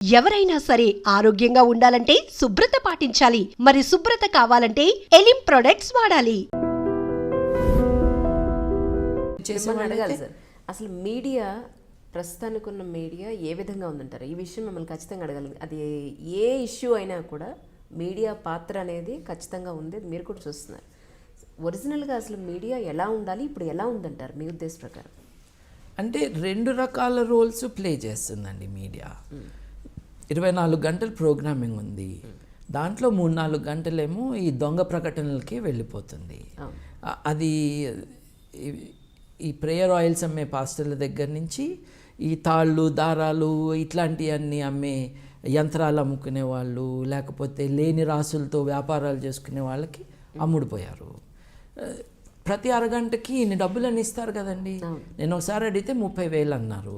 ఎవరైనా సరే ఆరోగ్యంగా ఉండాలంటే శుభ్రత పాటించాలి. మరి శుభ్రత కావాలంటే ఎలిం ప్రొడక్ట్స్ వాడాలి. అడగాలి సార్, అసలు మీడియా ప్రస్తుతానికి ఉన్న మీడియా ఏ విధంగా ఉందంటారు? ఈ విషయం మిమ్మల్ని ఖచ్చితంగా అడగాలి. అది ఏ ఇష్యూ అయినా కూడా మీడియా పాత్ర అనేది ఖచ్చితంగా ఉంది. మీరు కూడా చూస్తున్నారు. ఒరిజినల్గా అసలు మీడియా ఎలా ఉండాలి, ఇప్పుడు ఎలా ఉందంటారు మీ ఉద్దేశ ప్రకారం? అంటే రెండు రకాల రోల్స్ ప్లే చేస్తుందండి మీడియా. 24 గంటలు ప్రోగ్రామింగ్ ఉంది, దాంట్లో 3-4 గంటలేమో ఈ దొంగ ప్రకటనలకే వెళ్ళిపోతుంది. అది ఈ ప్రేయర్ ఆయిల్స్ అమ్మే పాస్టర్ల దగ్గర నుంచి ఈ తాళ్ళు దారాలు ఇట్లాంటివన్నీ అమ్మే యంత్రాలు అమ్ముకునే వాళ్ళు, లేకపోతే లేని రాసులతో వ్యాపారాలు చేసుకునే వాళ్ళకి అమ్ముడుపోయారు. ప్రతి అరగంటకి ఇన్ని డబ్బులని ఇస్తారు కదండి. నేను ఒకసారి అడిగితే 30,000 అన్నారు.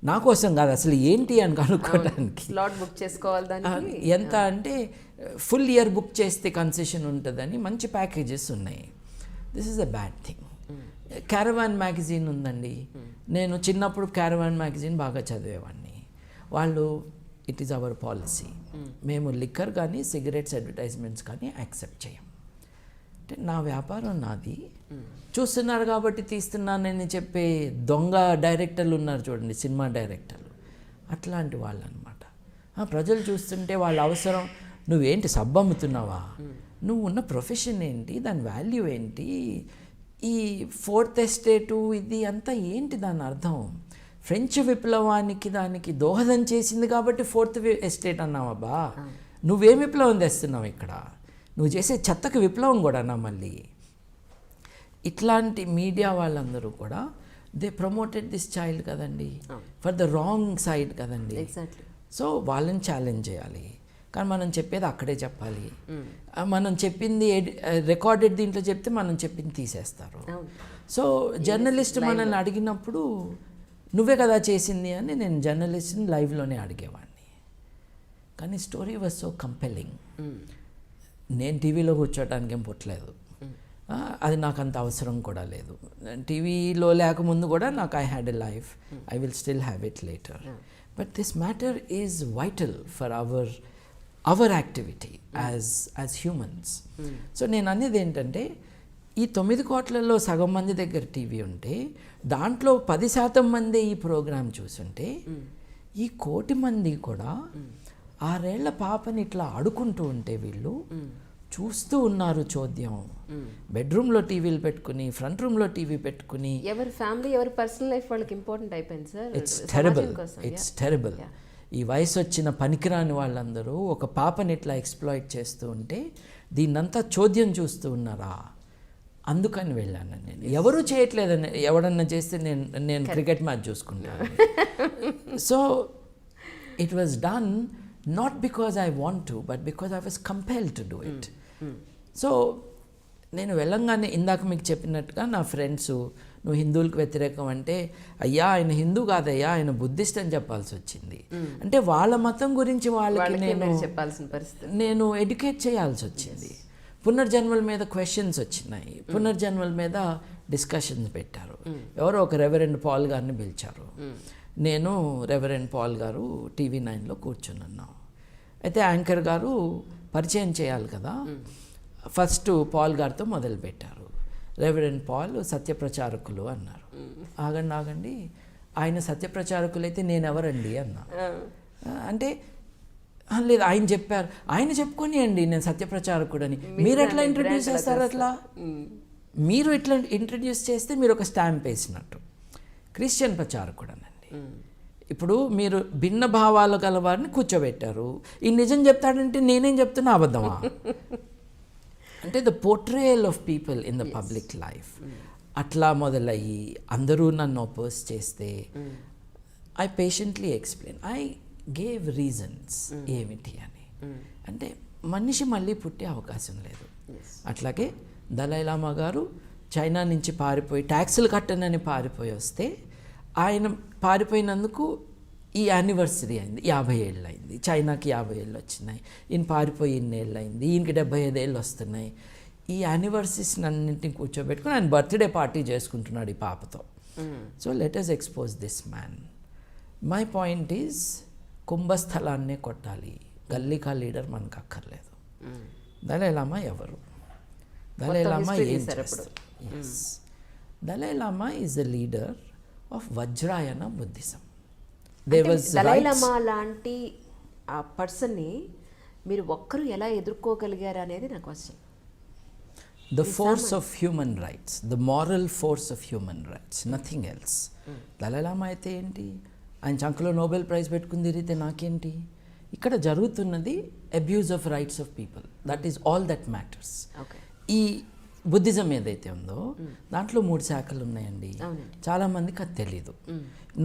నా కోసం కాదు, అసలు ఏంటి అని కనుక్కోవడానికి. స్లాట్ బుక్ చేసుకోవాలి. దానికి ఎంత అంటే ఫుల్ ఇయర్ బుక్ చేస్తే కన్సెషన్ ఉంటుందని మంచి ప్యాకేజెస్ ఉన్నాయి. This is a bad thing. Caravan magazine ఉందండి. నేను చిన్నప్పుడు క్యారవాన్ మ్యాగజైన్ బాగా చదివేవాడిని. వాళ్ళు ఇట్ ఈజ్ అవర్ పాలసీ, మేము లిక్కర్ కానీ సిగరెట్స్ అడ్వర్టైజ్మెంట్స్ కానీ యాక్సెప్ట్ చేయం. అంటే నా వ్యాపారం నాది, చూస్తున్నారు కాబట్టి తీస్తున్నానని చెప్పే దొంగ డైరెక్టర్లు ఉన్నారు చూడండి, సినిమా డైరెక్టర్లు, అట్లాంటి వాళ్ళు అనమాట. ప్రజలు చూస్తుంటే వాళ్ళ అవసరం, నువ్వేంటి సబ్బు అమ్ముతున్నావా, నువ్వు ఉన్న ప్రొఫెషన్ ఏంటి, దాని వాల్యూ ఏంటి, ఈ ఫోర్త్ ఎస్టేటు ఇది అంతా ఏంటి దాని అర్థం, ఫ్రెంచ్ విప్లవానికి దానికి దోహదం చేసింది కాబట్టి ఫోర్త్ ఎస్టేట్ అన్నావబ్బా, నువ్వేం విప్లవం తెస్తున్నావు ఇక్కడ, నువ్వు చేసే చెత్తకు విప్లవం కూడానా మళ్ళీ. ఇట్లాంటి మీడియా వాళ్ళందరూ కూడా దే ప్రమోటెడ్ దిస్ చైల్డ్ కదండి, ఫర్ ద రాంగ్ సైడ్ కదండి. సో వాళ్ళని ఛాలెంజ్ చేయాలి, కానీ మనం చెప్పేది అక్కడే చెప్పాలి. మనం చెప్పింది రికార్డెడ్ దీంట్లో చెప్తే మనం చెప్పింది తీసేస్తారు. సో జర్నలిస్ట్ మనల్ని అడిగినప్పుడు నువ్వే కదా చేసింది అని నేను జర్నలిస్ట్ని లైవ్లోనే అడిగేవాడిని. కానీ స్టోరీ వాజ్ సో కంపెలింగ్. నేను టీవీలో కూర్చోటానికి ఏం పుట్టలేదు, అది నాకు అంత అవసరం కూడా లేదు. టీవీలో లేకముందు కూడా నాకు I had a life, I will still have it later. But this matter is vital for hour activity as humans. So నేను అనేది ఏంటంటే, ఈ 9 కోట్లలో సగం మంది దగ్గర టీవీ ఉంటే దాంట్లో 10% మందే ఈ ప్రోగ్రాం చూసుంటే, ఈ 1 కోటి మంది కూడా 6 ఏళ్ల పాపని ఇట్లా ఆడుకుంటూ ఉంటే వీళ్ళు చూస్తూ ఉన్నారు. చోద్యం బెడ్రూమ్లో టీవీలు పెట్టుకుని, ఫ్రంట్ రూమ్లో టీవీ పెట్టుకుని, ఎవరి ఫ్యామిలీ ఎవరి పర్సనల్ లైఫ్ వాళ్ళకి ఇంపార్టెంట్ అయిపోయింది సార్. It's terrible. ఈ వయసు వచ్చిన పనికిరాని వాళ్ళందరూ ఒక పాపని ఇట్లా ఎక్స్ప్లాయిట్ చేస్తూ ఉంటే దీన్నంతా చోద్యం చూస్తూ ఉన్నారా, అందుకని వెళ్ళాను నేను. ఎవరూ చేయట్లేదని, ఎవడన్నా చేస్తే నేను క్రికెట్ మ్యాచ్ చూసుకుంటాను. So it was done not because I want to, but because I was compelled to do it. So నేను వెళ్ళంగానే ఇందాక మీకు చెప్పినట్టుగా నా ఫ్రెండ్స్, నువ్వు హిందువులకు వ్యతిరేకం అంటే, అయ్యా ఆయన హిందూ కాదయ్యా ఆయన బుద్ధిస్ట్ అని చెప్పాల్సి వచ్చింది. అంటే వాళ్ళ మతం గురించి వాళ్ళకి చెప్పాల్సిన పరిస్థితి, నేను ఎడ్యుకేట్ చేయాల్సి వచ్చింది. పునర్జన్మల మీద క్వశ్చన్స్ వచ్చినాయి, పునర్జన్మల మీద డిస్కషన్స్ పెట్టారు. ఎవరో ఒక రెవరెండ్ పాల్ గారిని పిలిచారు. నేను రెవరెండ్ పాల్ గారు TV9లో కూర్చున్నాను. అయితే యాంకర్ గారు పరిచయం చేయాలి కదా, ఫస్ట్ పాల్ గారితో మొదలుపెట్టారు. రెవరెండ్ పాల్ సత్యప్రచారకులు అన్నారు. ఆగండి, ఆయన సత్యప్రచారకులైతే నేను ఎవరండి అన్నా. అంటే లేదు ఆయన చెప్పారు, ఆయన చెప్పుకొని అండి నేను సత్యప్రచారకుడని. మీరు ఎట్లా ఇంట్రడ్యూస్ చేస్తారు? అట్లా మీరు ఇట్లా ఇంట్రడ్యూస్ చేస్తే మీరు ఒక స్టాంప్ వేసినట్టు. క్రిస్టియన్ ప్రచారకుడు అనండి. ఇప్పుడు మీరు భిన్న భావాలు గల వారిని కూర్చోబెట్టారు, ఈ నిజం చెప్తాడంటే నేనేం చెప్తున్నా అబద్ధమా? అంటే the portrayal of people in the public life అట్లా మొదలయ్యి అందరూ నన్ను అపోజ్ చేస్తే I patiently explain, I gave reasons ఏమిటి అని. అంటే మనిషి మళ్ళీ పుట్టే అవకాశం లేదు. అట్లాగే దలైలామా గారు చైనా నుంచి పారిపోయి ట్యాక్సులు కట్టనని పారిపోయి వస్తే, ఆయన పారిపోయినందుకు ఈ యానివర్సరీ అయింది, 50 ఏళ్ళు అయింది. చైనాకి 50 ఏళ్ళు వచ్చినాయి, ఈయన పారిపోయి ఇన్నేళ్ళు అయింది, ఈయనకి 75 ఏళ్ళు వస్తున్నాయి. ఈ యానివర్సరీస్ అన్నింటిని కూర్చోబెట్టుకుని ఆయన బర్త్డే పార్టీ చేసుకుంటున్నాడు ఈ పాపతో. So let us expose this man. My point is, కుంభస్థలాన్నే కొట్టాలి, గల్లీకా లీడర్ మనకు అక్కర్లేదు. దలైలామా ఎవరు? దలైలామా ఏం చేస్తారు? Dalai Lama is the leader of వజ్రాయన Buddhism. Dalai Lama లాంటి ఆ పర్సన్ని మీరు ఒక్కరు ఎలా ఎదుర్కోగలిగారు అనేది నా question. The force of human rights, the moral force of human rights, nothing else. Dalai Lama అయితే ఏంటి? ఆయన చంకలో నోబెల్ ప్రైజ్ పెట్టుకుని తిరిగితే నాకేంటి? ఇక్కడ జరుగుతున్నది abuse of rights of people. That is all that matters. ఈ బుద్ధిజం ఏదైతే ఉందో దాంట్లో 3 శాఖలు ఉన్నాయండి. చాలామందికి అది తెలీదు.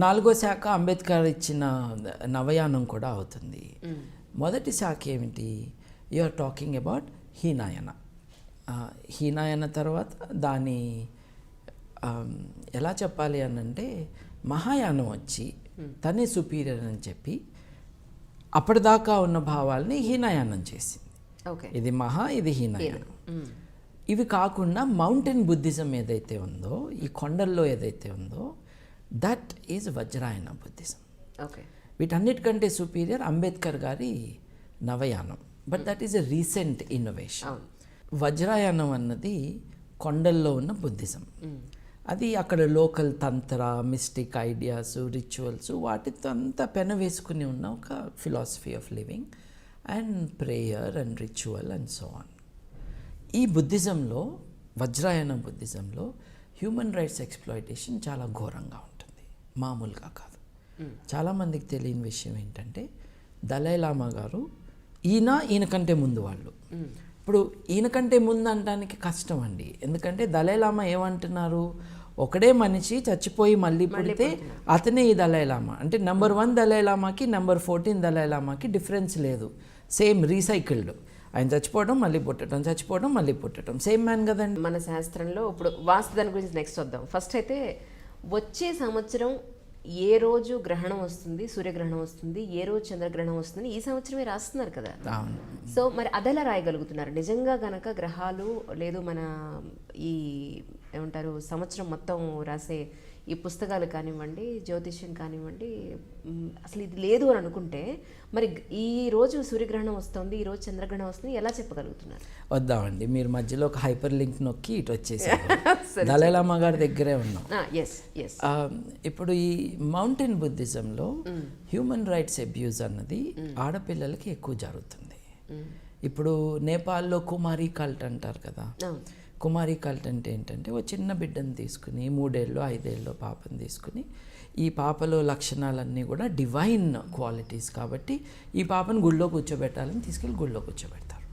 4వ శాఖ అంబేద్కర్ ఇచ్చిన నవయానం కూడా అవుతుంది. మొదటి శాఖ ఏమిటి? You are talking about Hinayana. Hinayana తర్వాత దాని ఎలా చెప్పాలి అని అంటే మహాయానం వచ్చి తనే సుపీరియర్ అని చెప్పి అప్పటిదాకా ఉన్న భావాల్ని హీనాయానం చేసింది. ఇది మహా, ఇది హీనాయానం. ఇవి కాకుండా మౌంటైన్ బుద్ధిజం ఏదైతే ఉందో, ఈ కొండల్లో ఏదైతే ఉందో, దట్ ఈజ్ వజ్రాయన బుద్ధిజం. వీటన్నిటికంటే సుపీరియర్ అంబేద్కర్ గారి నవయానం. But that is a recent innovation. వజ్రాయనం అన్నది కొండల్లో ఉన్న బుద్ధిజం. అది అక్కడ లోకల్ తంత్ర, మిస్టిక్ ఐడియాస్, రిచువల్స్ వాటితో అంతా పెనవేసుకుని ఉన్న ఒక philosophy of living and prayer and ritual and so on. ఈ బుద్ధిజంలో, వజ్రాయన బుద్ధిజంలో హ్యూమన్ రైట్స్ ఎక్స్ప్లాయిటేషన్ చాలా ఘోరంగా ఉంటుంది, మామూలుగా కాదు. చాలామందికి తెలియని విషయం ఏంటంటే దలైలామా గారు ఈయనకంటే ముందు వాళ్ళు. ఇప్పుడు ఈయనకంటే ముందు అనడానికి కష్టం అండి. ఎందుకంటే దలైలామా ఏమంటున్నారు? ఒకడే మనిషి చచ్చిపోయి మళ్ళీ పుడితే అతనే ఈ దలైలామా. అంటే నెంబర్ 1 దలైలామాకి నెంబర్ 14 దలైలామాకి డిఫరెన్స్ లేదు. Same recycled. ఆయన చచ్చిపోవడం మళ్ళీ పుట్టడం, చచ్చిపోవడం మళ్ళీ పుట్టడం, సేమ్ మ్యాన్ కదండి. మన శాస్త్రంలో ఇప్పుడు వాస్తు దాని గురించి నెక్స్ట్ వద్దాం. ఫస్ట్ అయితే వచ్చే సంవత్సరం ఏ రోజు గ్రహణం వస్తుంది, సూర్యగ్రహణం వస్తుంది, ఏ రోజు చంద్రగ్రహణం వస్తుంది, ఈ సంవత్సరమే రాస్తున్నారు కదా. సో మరి అదెలా రాయగలుగుతున్నారు? నిజంగా గనక గ్రహాలు లేదు మన ఈ ఏమంటారు సంవత్సరం మొత్తం రాసే ఈ పుస్తకాలు కానివ్వండి, జ్యోతిష్యం కానివ్వండి, అసలు ఇది లేదు అని అనుకుంటే మరి ఈ రోజు సూర్యగ్రహణం వస్తుంది, ఈ రోజు చంద్రగ్రహణం వస్తుంది, ఎలా చెప్పగలుగుతున్నారు? వద్దామండి, మీరు మధ్యలో ఒక హైపర్ లింక్ నొక్కి ఇటు వచ్చేసారు. దలైలామా గారి దగ్గరే ఉన్నాం. ఇప్పుడు ఈ మౌంటైన్ బుద్ధిజంలో హ్యూమన్ రైట్స్ అబ్యూజ్ అన్నది ఆడపిల్లలకి ఎక్కువ జరుగుతుంది. ఇప్పుడు నేపాల్లో కుమారి కల్ట్ అంటారు కదా. కుమారి కల్ట్ అంటే ఏంటంటే ఓ చిన్న బిడ్డను తీసుకుని 3 ఏళ్ళు 5 ఏళ్ళు పాపను తీసుకుని ఈ పాపలో లక్షణాలన్నీ కూడా డివైన్ క్వాలిటీస్ కాబట్టి ఈ పాపను గుళ్ళో కూర్చోబెట్టాలని తీసుకెళ్ళి గుళ్ళో కూర్చోబెడతారు.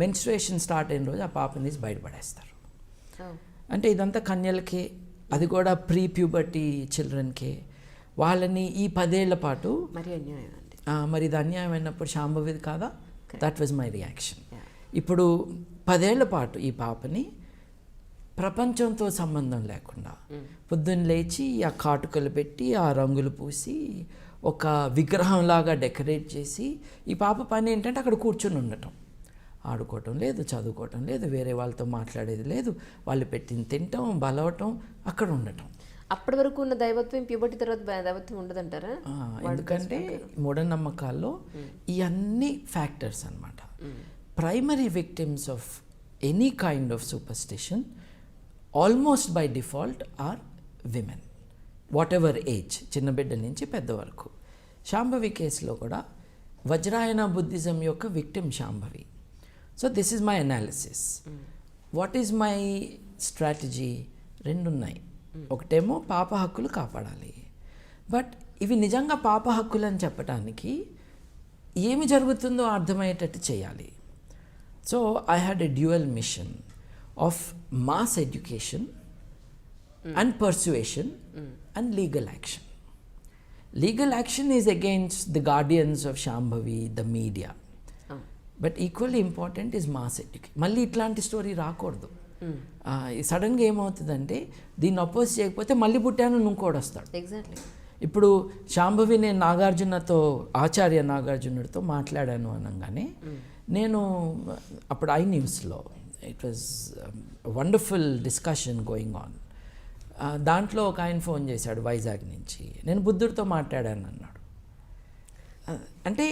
మెన్స్ట్రుయేషన్ స్టార్ట్ అయిన రోజు ఆ పాపని తీసి బయటపడేస్తారు. అంటే ఇదంతా కన్యలకే, అది కూడా ప్రీ ప్యూబర్టీ చిల్డ్రన్కే. వాళ్ళని ఈ 10 ఏళ్ల పాటు మరి ఇది అన్యాయం అయినప్పుడు శాంభవిది కాదా? That was my reaction. ఇప్పుడు 10 ఏళ్ల పాటు ఈ పాపని ప్రపంచంతో సంబంధం లేకుండా పొద్దున్న లేచి ఆ కాటుకలు పెట్టి ఆ రంగులు పూసి ఒక విగ్రహంలాగా డెకరేట్ చేసి ఈ పాప పని ఏంటంటే అక్కడ కూర్చొని ఉండటం, ఆడుకోవటం లేదు, చదువుకోవటం లేదు, వేరే వాళ్ళతో మాట్లాడేది లేదు, వాళ్ళు పెట్టింది తినటం, బలవటం, అక్కడ ఉండటం. అప్పటి వరకు ఉన్న దైవత్వం ప్యూబర్టీ తర్వాత దైవత్వం ఉండదంటారా? ఎందుకంటే మూఢనమ్మకాల్లో ఈ అన్ని ఫ్యాక్టర్స్ అన్నమాట. Primary victims of any kind of superstition almost by default are women, whatever age, చిన్న బిడ్డ నుంచి పెద్ద వరకు. శాంభవి కేసులో కూడా వజ్రాయన బుద్ధిజం యొక్క victim Shambhavi. So this is my analysis. What is my strategy? 2 ఉన్నాయి. ఒకటేమో పాప హక్కులు కాపాడాలి. బట్ ఇవి నిజంగా పాప హక్కులు అని చెప్పడానికి ఏమి జరుగుతుందో అర్థమయ్యేటట్టు చేయాలి. So I had a dual machine of mass education and persuasion and legal action. Legal action is against the guardians of Shambhavi, the media. But equally important is mass education. మళ్ళీ ఇట్లాంటి స్టోరీ రాకూడదు. సడన్గా ఏమవుతుందంటే దీన్ని అపోజ్ చేయకపోతే మళ్ళీ పుట్టాను ఇంకోటి వస్తాడు. ఎగ్జాక్ట్లీ. ఇప్పుడు శాంభవి నేను నాగార్జునతో, ఆచార్య నాగార్జునుడితో మాట్లాడాను అనగానే నేను అప్పుడు ఐ న్యూస్లో it was wonderful discussion going on. దాంట్లో ఒక ఆయన ఫోన్ చేశాడు వైజాగ్ నుంచి, నేను బుద్ధుడితో మాట్లాడాను అన్నాడు. అంటే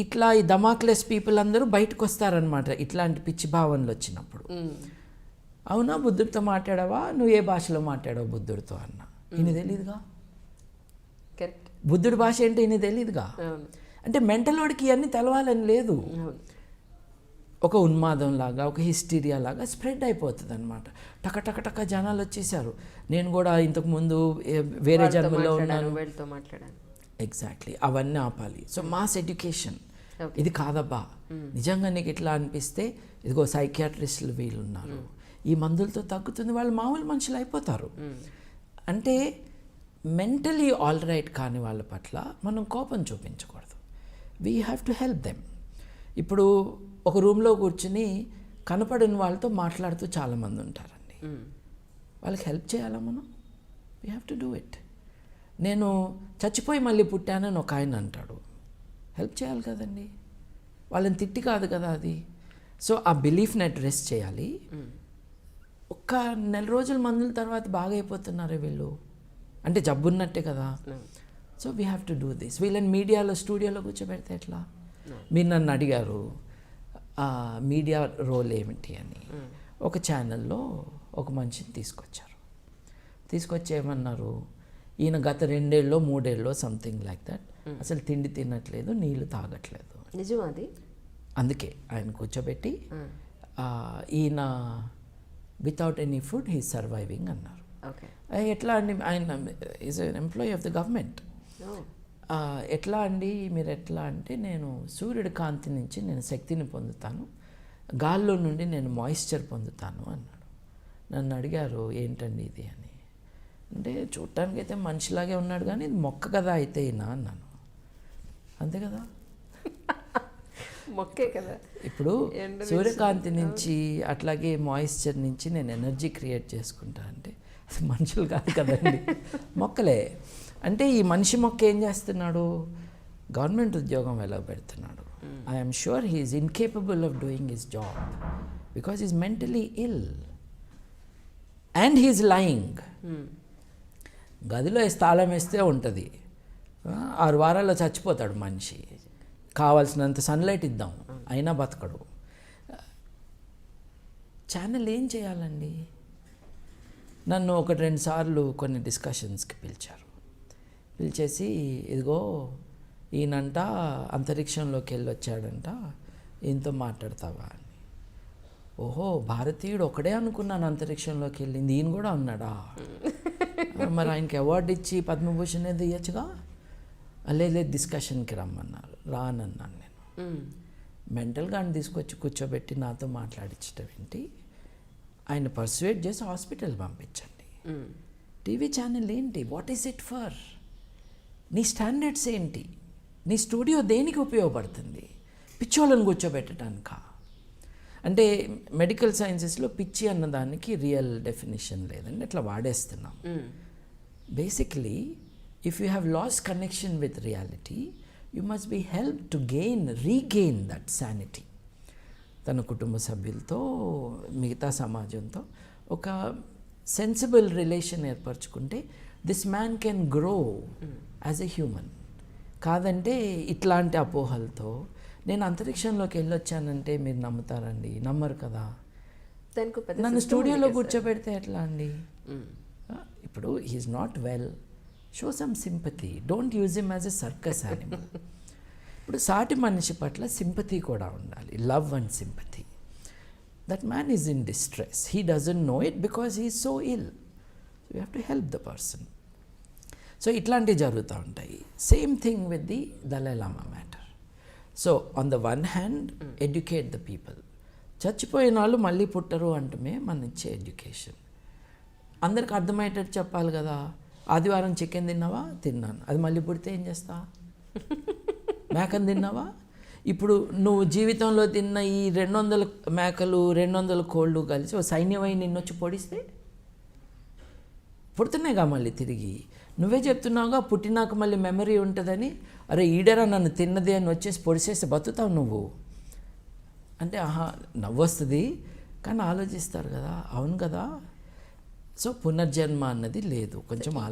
ఇట్లా ఈ దమాక్లెస్ పీపుల్ అందరూ బయటకు వస్తారనమాట ఇట్లాంటి పిచ్చి భావనలు వచ్చినప్పుడు. అవునా, బుద్ధుడితో మాట్లాడావా, నువ్వు ఏ భాషలో మాట్లాడావు బుద్ధుడితో అన్న, ఈయన తెలీదుగా. కరెక్ట్. బుద్ధుడి భాష ఏంటి ఈయన తెలీదుగా. అంటే మెంటల్ వాడికి ఇవన్నీ తెలవాలని లేదు. ఒక ఉన్మాదం లాగా, ఒక హిస్టీరియా లాగా స్ప్రెడ్ అయిపోతుంది అనమాట. టక టక టక జనాలు వచ్చేసారు. నేను కూడా ఇంతకుముందు వేరే జన్మలో ఉన్నాను, వీళ్ళతో మాట్లాడాను. ఎగ్జాక్ట్లీ, అవన్నీ ఆపాలి. సో మాస్ ఎడ్యుకేషన్ ఇది కాదబ్బా, నిజంగా నీకు ఇట్లా అనిపిస్తే ఇదిగో సైకియాట్రిస్టులు వీళ్ళు ఉన్నారు, ఈ మందులతో తగ్గుతుంది, వాళ్ళు మామూలు మనుషులు అయిపోతారు. అంటే మెంటలీ ఆల్ రైట్ కాని వాళ్ళ పట్ల మనం కోపం చూపించకూడదు. We have to help them. ఇప్పుడు ఒక రూమ్లో కూర్చుని కనపడిన వాళ్ళతో మాట్లాడుతూ చాలామంది ఉంటారండి. వాళ్ళకి హెల్ప్ చేయాలా మనం? We have to do it. నేను చచ్చిపోయి మళ్ళీ పుట్టానని ఒక ఆయన అంటాడు, హెల్ప్ చేయాలి కదండి, వాళ్ళని తిట్టి కాదు కదా అది. సో ఆ బిలీఫ్ని అడ్రెస్ చేయాలి. ఒక్క నెల రోజుల మందుల తర్వాత బాగా అయిపోతున్నారే వీళ్ళు, అంటే జబ్బున్నట్టే కదా. So we have to do this. వీళ్ళని మీడియాలో స్టూడియోలో కూర్చోబెడితే ఎట్లా? మీరు నన్ను అడిగారు మీడియా రోల్ ఏమిటి అని. ఒక ఛానల్లో ఒక మనిషిని తీసుకొచ్చి ఏమన్నారు, ఈయన గత 2 ఏళ్ళలో 3 ఏళ్ళలో సంథింగ్ లైక్ దట్ అసలు తిండి తినట్లేదు, నీళ్లు తాగట్లేదు. నిజం అది. అందుకే ఆయన కూర్చోబెట్టి ఈయన without any food he surviving అన్నారు. ఎట్లా అండి, ఆయన is employee of the government. ఎట్లా అండి మీరు ఎట్లా అంటే, నేను సూర్యుడి కాంతి నుంచి నేను శక్తిని పొందుతాను, గాల్లో నుండి నేను మాయిశ్చర్ పొందుతాను అన్నాడు. నన్ను అడిగారు ఏంటండి ఇది అని. అంటే చూడటానికైతే మనిషిలాగే ఉన్నాడు కానీ ఇది మొక్క కదా అయితే ఈయన అన్నాను. అంతే కదా, మొక్కే కదా. ఇప్పుడు సూర్యకాంతి నుంచి అట్లాగే మాయిశ్చర్ నుంచి నేను ఎనర్జీ క్రియేట్ చేసుకుంటా అంటే అది మనుషులు కాదు కదండి, మొక్కలే. అంటే ఈ మనిషి మొక్క ఏం చేస్తున్నాడు, గవర్నమెంట్ ఉద్యోగం ఎలా పెడుతున్నాడు. I'm sure he's incapable of doing his job because is mentally ill and he's lying. గదిలో తాళం వేస్తే ఉంటుంది, 6 వారాల్లో చచ్చిపోతాడు మనిషి. కావాల్సినంత సన్లైట్ ఇద్దాం అయినా బతకడు. ఛానల్ ఏం చేయాలండి? నన్ను 1-2 సార్లు కొన్ని డిస్కషన్స్కి పిలిచేసి ఇదిగో ఈయనంట అంతరిక్షంలోకి వెళ్ళి వచ్చాడంట, ఈయనతో మాట్లాడతావా అని. ఓహో, భారతీయుడు ఒకడే అనుకున్నాను అంతరిక్షంలోకి వెళ్ళింది, ఈయన కూడా ఉన్నాడా? మరి ఆయనకి అవార్డు ఇచ్చి పద్మభూషణ్ ఏదో ఇవ్వచ్చుగా. లేదు డిస్కషన్కి రమ్మన్నారు, రానన్నాను నేను. మెంటల్గా ఆయన తీసుకొచ్చి కూర్చోబెట్టి నాతో మాట్లాడించడం ఏంటి, ఆయన పర్సువేట్ చేసి హాస్పిటల్ పంపించండి. టీవీ ఛానల్ ఏంటి, వాట్ ఈస్ ఇట్ ఫర్? నీ స్టాండర్డ్స్ ఏంటి? నీ స్టూడియో దేనికి ఉపయోగపడుతుంది? పిచ్చోళ్ళని కూర్చోబెట్టడానికా? అంటే మెడికల్ సైన్సెస్లో పిచ్చి అన్నదానికి రియల్ డెఫినేషన్ లేదండి, అట్లా వాడేస్తున్నాం. Basically if you have lost connection with reality you must be help to regain that sanity. తన కుటుంబ సభ్యులతో మిగతా సమాజంతో ఒక సెన్సిబుల్ రిలేషన్ ఏర్పరచుకుంటే this man can grow as a human. కాదంటే ఇట్లాంటి అపోహలతో నేను అంతరిక్షంలోకి వెళ్ళొచ్చానంటే మీరు నమ్ముతారండి? నమ్మరు కదా. నన్ను స్టూడియోలో కూర్చోబెడితే ఎట్లా అండి? ఇప్పుడు he's not well, show some sympathy, don't use him as a circus animal. ఇప్పుడు సాటి మనిషి పట్ల సింపతి కూడా ఉండాలి, love and sympathy. That man is in distress, he doesn't know it because he is so ill, so you have to help the person. So ఇట్లాంటివి జరుగుతూ ఉంటాయి. Same thing with the Dalai Lama matter. So on the one hand educate the people. చచ్చిపోయిన వాళ్ళు మళ్ళీ పుట్టరు అంటమే మన ఇచ్చే education. అందరికి అర్థమయ్యేటట్టు చెప్పాలి కదా. ఆదివారం చికెన్ తిన్నావా? తిన్నాను. అది మళ్ళీ పుడితే ఏం చేస్తా? మేకను తిన్నావా? ఇప్పుడు నువ్వు జీవితంలో తిన్న ఈ 200 మేకలు 200 కోళ్ళు కలిసి ఓ సైన్యమై నిన్నొచ్చి పొడిస్తే పుడుతున్నాయిగా మళ్ళీ తిరిగి. నువ్వే చెప్తున్నావుగా పుట్టినాక మళ్ళీ మెమరీ ఉంటుందని. అరే ఈడరా నన్ను తిన్నది అని వచ్చేసి పొడిచేస్తే బతుకుతావు నువ్వు అంటే నవ్వు వస్తుంది, కానీ ఆలోచిస్తారు కదా, అవును కదా. సో పునర్జన్మ అన్నది లేదు, కొంచెం